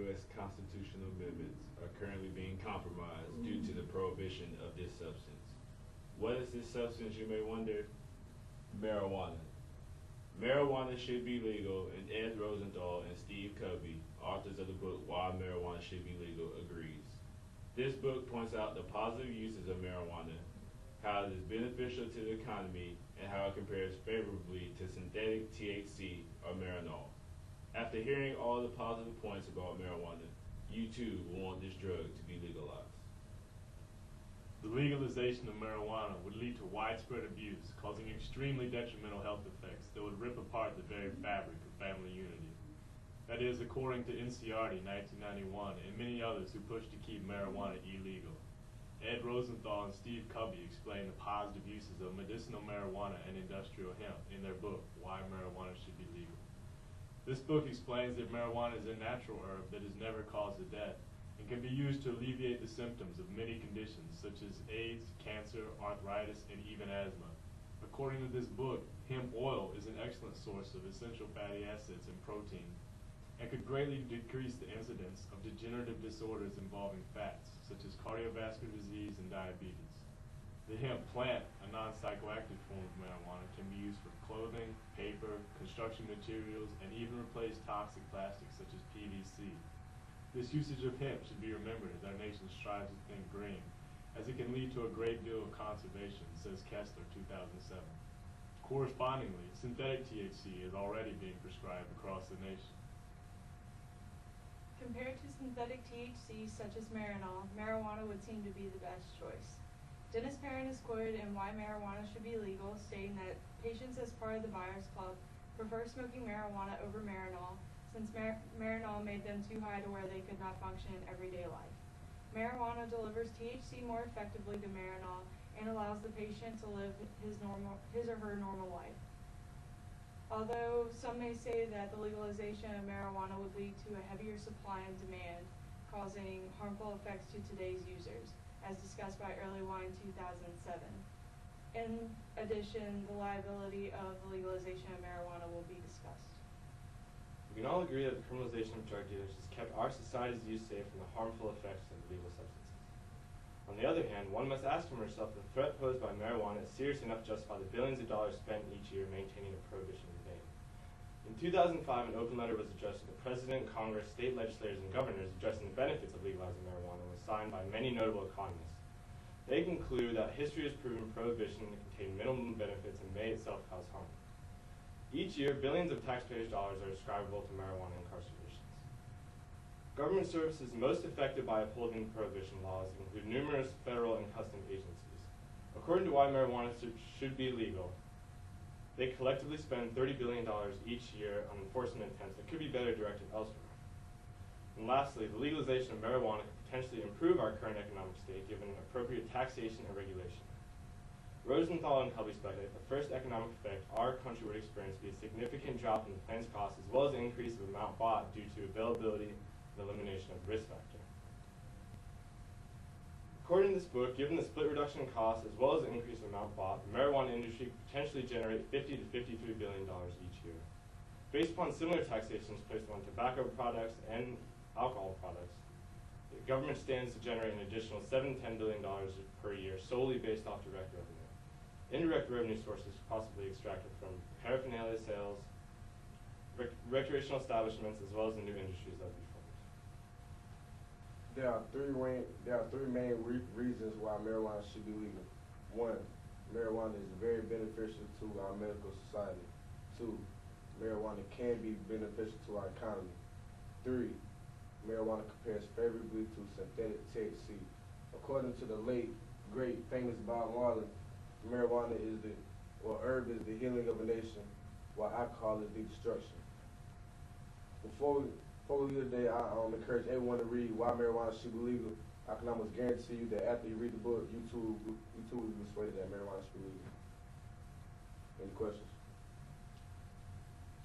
U.S. constitutional amendments are currently being compromised due to the prohibition of this substance. What is this substance, you may wonder? Marijuana. Marijuana should be legal, and Ed Rosenthal and Steve Covey, authors of the book Why Marijuana Should Be Legal, agrees. This book points out the positive uses of marijuana, how it is beneficial to the economy, and how it compares favorably to synthetic THC or Marinol. After hearing all the positive points about marijuana, you too will want this drug to be legalized. The legalization of marijuana would lead to widespread abuse, causing extremely detrimental health effects that would rip apart the very fabric of family unity. That is, according to NCRT 1991 and many others who pushed to keep marijuana illegal. Ed Rosenthal and Steve Covey explain the positive uses of medicinal marijuana and industrial hemp in their book, Why Marijuana Should Be Legal. This book explains that marijuana is a natural herb that has never caused a death and can be used to alleviate the symptoms of many conditions such as AIDS, cancer, arthritis, and even asthma. According to this book, hemp oil is an excellent source of essential fatty acids and protein and could greatly decrease the incidence of degenerative disorders involving fats, such as cardiovascular disease and diabetes. The hemp plant, a non-psychoactive form of marijuana, can be used for clothing, paper, construction materials, and even replace toxic plastics such as PVC. This usage of hemp should be remembered as our nation strives to think green, as it can lead to a great deal of conservation, says Kessler, 2007. Correspondingly, synthetic THC is already being prescribed across the nation. Compared to synthetic THC such as Marinol, marijuana would seem to be the best choice. Dennis Perrin is quoted in Why Marijuana Should Be Legal, stating that patients as part of the Buyers Club prefer smoking marijuana over Marinol, since Marinol made them too high to where they could not function in everyday life. Marijuana delivers THC more effectively than Marinol and allows the patient to live his or her normal life. Although some may say that the legalization of marijuana would lead to a heavier supply and demand, causing harmful effects to today's users, as discussed by Early Wine 2007. In addition, the liability of the legalization of marijuana will be discussed. We can all agree that the criminalization of drug dealers has kept our society's youth safe from the harmful effects of illegal substances. On the other hand, one must ask oneself if the threat posed by marijuana is serious enough to justify the billions of dollars spent each year maintaining a prohibition in vain. In 2005, an open letter was addressed to the President, Congress, state legislators, and governors addressing the benefits of legalizing marijuana and was signed by many notable economists. They conclude that history has proven prohibition to contain minimum benefits and may itself cause harm. Each year, billions of taxpayers' dollars are ascribable to marijuana incarcerations. Government services most affected by upholding prohibition laws include numerous federal and custom agencies. According to Why Marijuana Should Be Legal, they collectively spend $30 billion each year on enforcement attempts that could be better directed elsewhere. And lastly, the legalization of marijuana could potentially improve our current economic state given appropriate taxation and regulation. Rosenthal and Covey speculate the first economic effect our country would experience would be a significant drop in the plant's costs as well as an increase of the amount bought due to availability and elimination of risk factor. According to this book, given the split reduction in costs as well as the increase in the amount bought, the marijuana industry could potentially generate $50 to $53 billion each year. Based upon similar taxations placed on tobacco products and alcohol products, the government stands to generate an additional $7 to $10 billion per year solely based off direct revenue. Indirect revenue sources possibly extracted from paraphernalia sales, recreational establishments, as well as the new industries that will be formed. There are three main reasons why marijuana should be legal. 1, marijuana is very beneficial to our medical society. 2, marijuana can be beneficial to our economy. 3, marijuana compares favorably to synthetic THC. According to the late, great, famous Bob Marley, marijuana herb is the healing of a nation, while alcohol is the destruction. Before we leave today, I encourage everyone to read Why Marijuana Should Be Legal. I can almost guarantee you that after you read the book, you too will be persuaded that marijuana should be legal. Any questions?